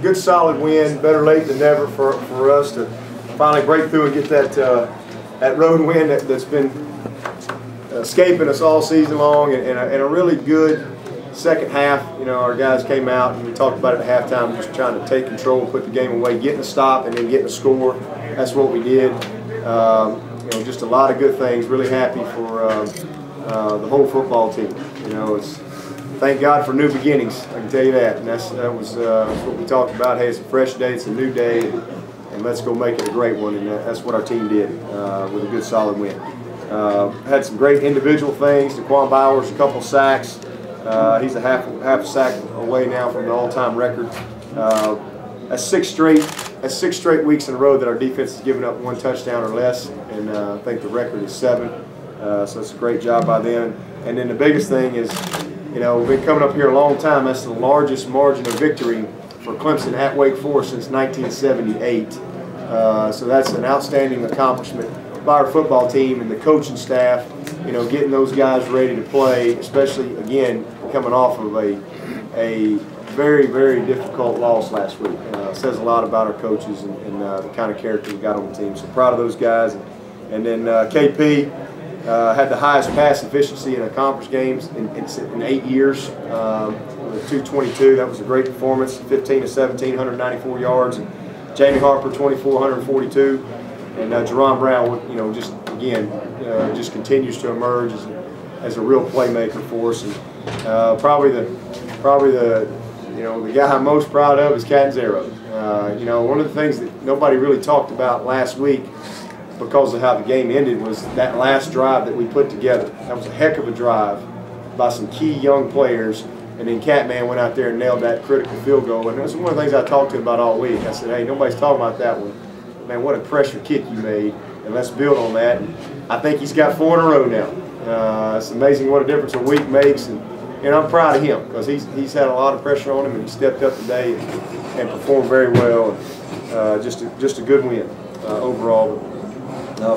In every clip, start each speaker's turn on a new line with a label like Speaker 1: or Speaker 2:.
Speaker 1: Good solid win, better late than never for us to finally break through and get that road win that's been escaping us all season long, and a really good second half. You know, our guys came out and we talked about it at halftime, just trying to take control, put the game away, getting a stop and then getting a score. That's what we did. You know, just a lot of good things. Really happy for the whole football team. You know, thank God for new beginnings, I can tell you that. And that's what we talked about. Hey, it's a fresh day, it's a new day, and let's go make it a great one. And that's what our team did with a good, solid win. Had some great individual things. Daquan Bowers, a couple sacks. He's a half a sack away now from the all-time record. That's six straight weeks in a row that our defense has given up one touchdown or less, and I think the record is 7. So it's a great job by them. And then the biggest thing is, you know, we've been coming up here a long time. That's the largest margin of victory for Clemson at Wake Forest since 1978. So that's an outstanding accomplishment by our football team and the coaching staff. You know, getting those guys ready to play, especially again coming off of a very, very difficult loss last week. Says a lot about our coaches and the kind of character we got on the team. So proud of those guys. And then KP. Had the highest pass efficiency in a conference games in 8 years, with 222. That was a great performance. 15 to 17, 194 yards. And Jamie Harper, 24, 142. And Jerron Brown, you know, just again, just continues to emerge as a real playmaker for us. And probably the you know, the guy I'm most proud of is Catanzaro. You know, one of the things that nobody really talked about last week, because of how the game ended, was that last drive that we put together. That was a heck of a drive by some key young players, and then Catman went out there and nailed that critical field goal. And that's one of the things I talked to him about all week. I said, hey, nobody's talking about that one. Man, what a pressure kick you made, and let's build on that. And I think he's got 4 in a row now. It's amazing what a difference a week makes, and I'm proud of him because he's had a lot of pressure on him, and he stepped up today and performed very well. And, just a good win overall.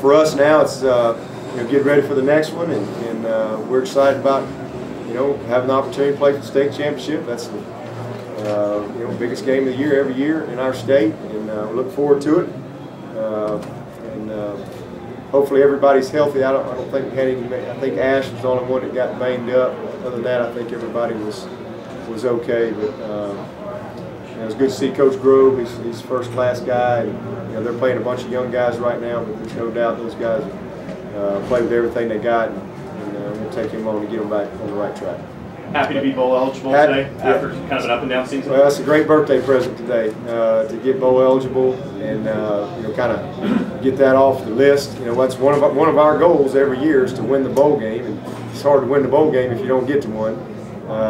Speaker 1: For us now, it's you know, get ready for the next one, and we're excited about, you know, having the opportunity to play for the state championship. That's the you know, biggest game of the year every year in our state, and we look forward to it. Hopefully everybody's healthy. I don't think we had any. I think Ash was the only one that got banged up. Other than that, I think everybody was okay. But you know, it's good to see Coach Grove. He's a first-class guy. And, you know, they're playing a bunch of young guys right now, but there's no doubt those guys play with everything they got, and we'll take him on to get them back on the right track.
Speaker 2: Happy to be bowl eligible today after kind of an up and down season.
Speaker 1: Well, that's a great birthday present today to get bowl eligible and you know, kind of get that off the list. You know, that's one of our goals every year is to win the bowl game, and it's hard to win the bowl game if you don't get to one.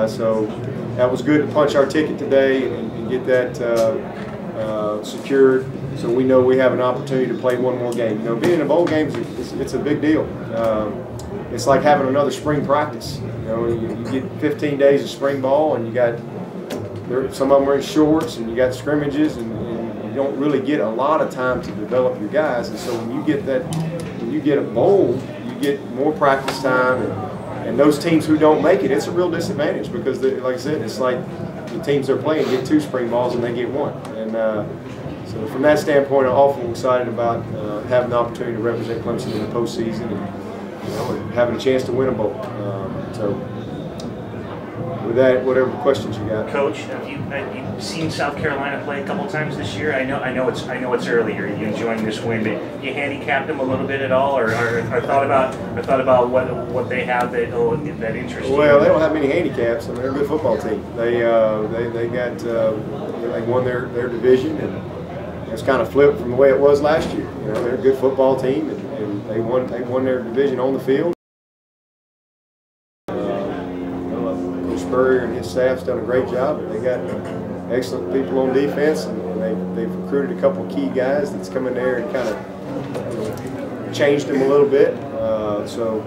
Speaker 1: So that was good to punch our ticket today and get that secured, so we know we have an opportunity to play one more game. You know, being in a bowl game it's a big deal. It's like having another spring practice. You know, you get 15 days of spring ball, and you got some of them are in shorts, and you got scrimmages, and you don't really get a lot of time to develop your guys. And so when you get a bowl, you get more practice time, and those teams who don't make it, it's a real disadvantage because, like I said, it's like the teams they're playing get 2 spring balls and they get 1. And so from that standpoint, I'm awfully excited about having the opportunity to represent Clemson in the postseason, and, you know, having a chance to win a bowl. So with that, whatever questions you got.
Speaker 3: Coach, you've seen South Carolina play a couple times this year. I know it's early here. You're enjoying this win, but you handicapped them a little bit at all, or thought about what they have that interests you?
Speaker 1: Well, they don't have many handicaps. I mean, they're a good football team. They got they won their division, and it's kind of flipped from the way it was last year. You know, they're a good football team, and they won their division on the field. Spurrier and his staff's done a great job. They got excellent people on defense, and they've recruited a couple of key guys that's come in there and kind of changed them a little bit. So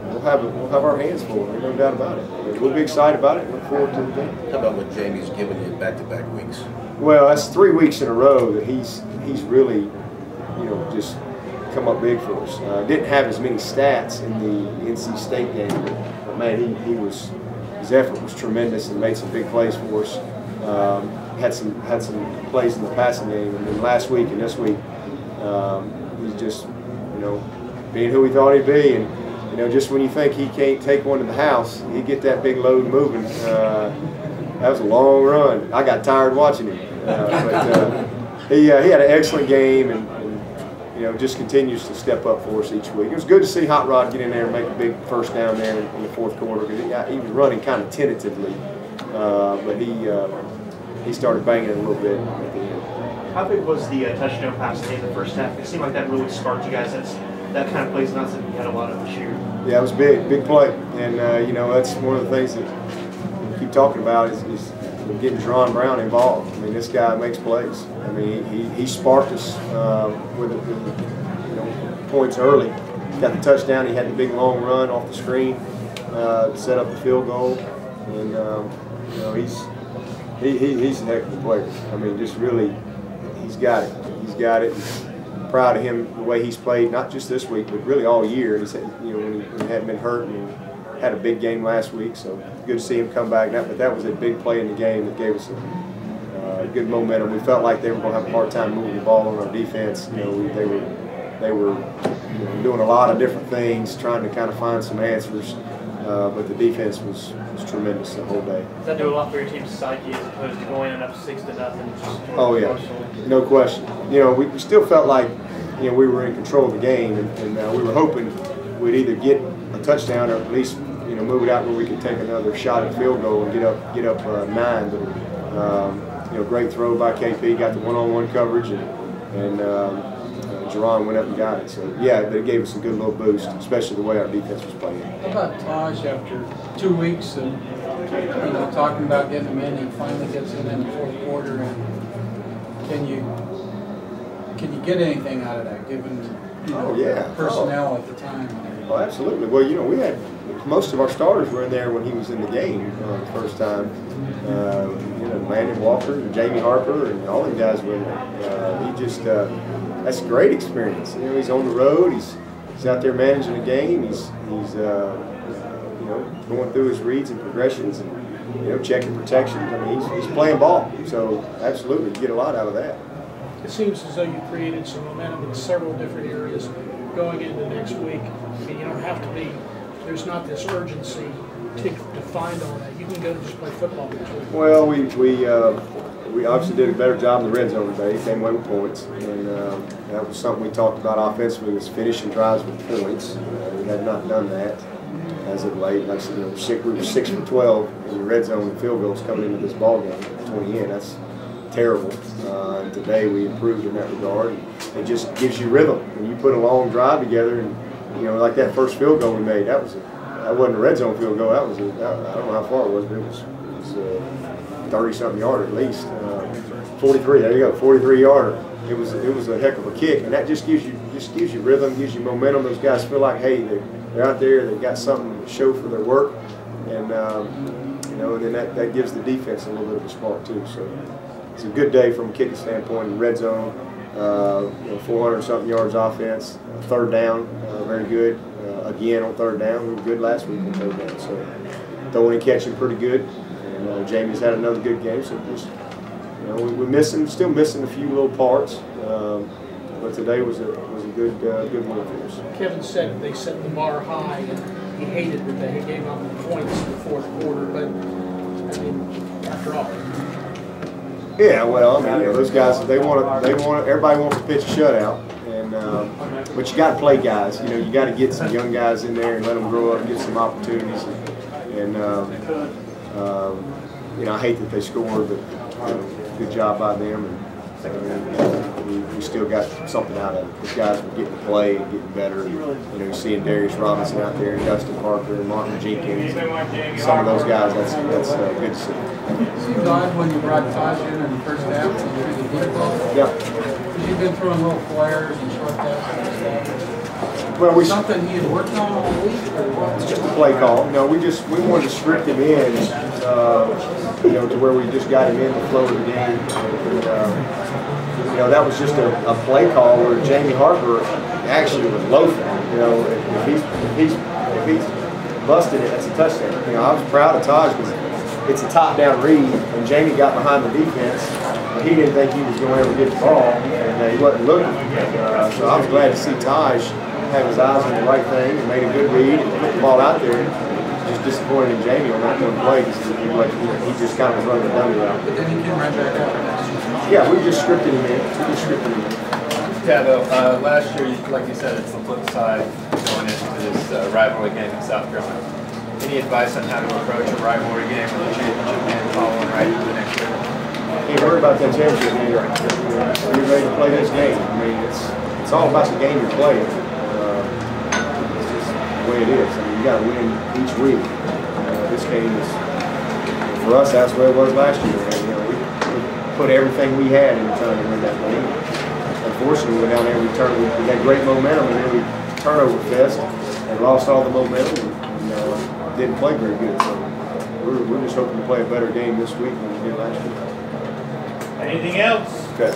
Speaker 1: we'll have our hands full. There's no doubt about it. We'll be excited about it. Look forward to the game.
Speaker 4: How about what Jamie's given you back-to-back weeks?
Speaker 1: Well, that's 3 weeks in a row that he's really, you know, just come up big for us. Didn't have as many stats in the NC State game, but man, his effort was tremendous and made some big plays for us. had some plays in the passing game, and then last week and this week, he's just, you know, being who he thought he'd be, and you know, just when you think he can't take one to the house, he get that big load moving. That was a long run. I got tired watching him, but he had an excellent game, and you know, just continues to step up for us each week. It was good to see Hot Rod get in there and make a big first down there in the fourth quarter, because he was running kind of tentatively, but he started banging it a little bit at the end.
Speaker 2: How big was the touchdown pass today in the first half? It seemed like that really sparked you guys. That kind of plays not something you had a lot of this year.
Speaker 1: Yeah, it was big play, and you know, that's one of the things that we keep talking about is getting Jerron Brown involved. I mean, this guy makes plays. I mean, he sparked us with you know, points early. Got the touchdown. He had the big long run off the screen to set up the field goal, and you know, he's a heck of a player. I mean, just really, he's got it. He's got it. I'm proud of him, the way he's played, not just this week, but really all year. He's, you know, when he hadn't been hurt, and had a big game last week, so good to see him come back. But that was a big play in the game that gave us a good momentum. We felt like they were going to have a hard time moving the ball on our defense. You know, they were you know, doing a lot of different things, trying to kind of find some answers. But the defense was tremendous the whole day.
Speaker 5: Does that do a lot for your team's psyche as opposed to going in up 6-0?
Speaker 1: Oh yeah, no question. You know, we still felt like, you know, we were in control of the game, and we were hoping we'd either get a touchdown or at least, you know, move it out where we could take another shot at field goal and get up 9. But you know, great throw by KP, got the one-on-one coverage, and Jerron went up and got it. So yeah, but it gave us a good little boost, especially the way our defense was playing.
Speaker 6: How about Taj after 2 weeks of, you know, talking about getting him in, he finally gets in the fourth quarter, and can you get anything out of that given, you know, personnel at the time?
Speaker 1: Well, absolutely. Well, you know, we had most of our starters were in there when he was in the game the first time. You know, Landon Walker and Jamie Harper and all the guys were in there. He just that's a great experience. You know, he's on the road. He's out there managing the game. He's you know, going through his reads and progressions, and you know, checking protections. I mean, he's playing ball. So absolutely, you get a lot out of that.
Speaker 7: It seems as though you created some momentum in several different areas going into next week. I mean, you don't have to be, there's not this urgency to find all that. You can go and just play football next week. Well,
Speaker 1: we obviously did a better job in the red zone today. Came away with points, and that was something we talked about offensively, was finishing drives with points. We had not done that as of late. Like I said, we were 6 for 12 in the red zone and field goals coming into this ball game. 20 in, that's terrible. And today we improved in that regard. And it just gives you rhythm. When you put a long drive together, and you know, like that first field goal we made, that wasn't a red zone field goal. That was I don't know how far it was, but it was 30-something yard at least. 43. There you go, 43-yarder. It was a heck of a kick, and that just gives you rhythm, gives you momentum. Those guys feel like, hey, they're out there. They've got something to show for their work, and you know, and then that gives the defense a little bit of a spark too. So it's a good day from a kicking standpoint in red zone. You know, 400-something yards offense. Third down, very good. Again on third down, we were good last week on third down. So throwing and catching pretty good. And Jamie's had another good game. So just, you know, we're still missing a few little parts. But today was a good one for us.
Speaker 7: Kevin said they set the bar high, and he hated that they gave up the points in the fourth quarter. But I mean, after all.
Speaker 1: Yeah, well, I mean, you know, those guys, everybody wants to pitch a shutout, and but you got to play guys. You know, you got to get some young guys in there and let them grow up and get some opportunities. And you know, I hate that they scored, but good job by them. And we still got something out of it. The guys were getting to play and getting better. And, you know, seeing Darius Robinson out there, and Dustin Parker, and Martin Jenkins, and some of those guys. That's good to see.
Speaker 6: It seems odd when you brought Taj in the first half and through the deep ball.
Speaker 1: Yeah.
Speaker 6: Because you've been throwing little flares and short passes and stuff.
Speaker 1: Well,
Speaker 6: something he had worked on all week, or what?
Speaker 1: It's just a play call. No, we wanted to script him in, you know, to where we just got him in the flow of the game. And, you know, that was just a play call where Jamie Harper actually was loafing. You know, if he's busted it, that's a touchdown. You know, I was proud of Taj, because it's a top-down read, and Jamie got behind the defense. He didn't think he was going to ever get the ball, and he wasn't looking. So I was glad to see Taj have his eyes on the right thing and made a good read and put the ball out there. Just disappointed in Jamie on that one play because he just kind of was running the dummy route.
Speaker 6: But then he can run back out.
Speaker 1: Yeah, we just scripted him in.
Speaker 8: Yeah, though, last year, like you said, it's the flip side going into this rivalry game in South Carolina. Any advice on how to approach a rivalry game with a championship game following right into the next year?
Speaker 1: Can't worry about that championship game. You're ready to play this game. I mean, it's all about the game you're playing. It's just the way it is. I mean, you got to win each week. This game is, for us, that's where it was last year. And, we put everything we had in trying to win that game. Unfortunately, we went down there and we had great momentum, and then we turnover fest and lost all the momentum and didn't play very good. So we're just hoping to play a better game this week than we did last year.
Speaker 5: Anything else?
Speaker 1: Okay.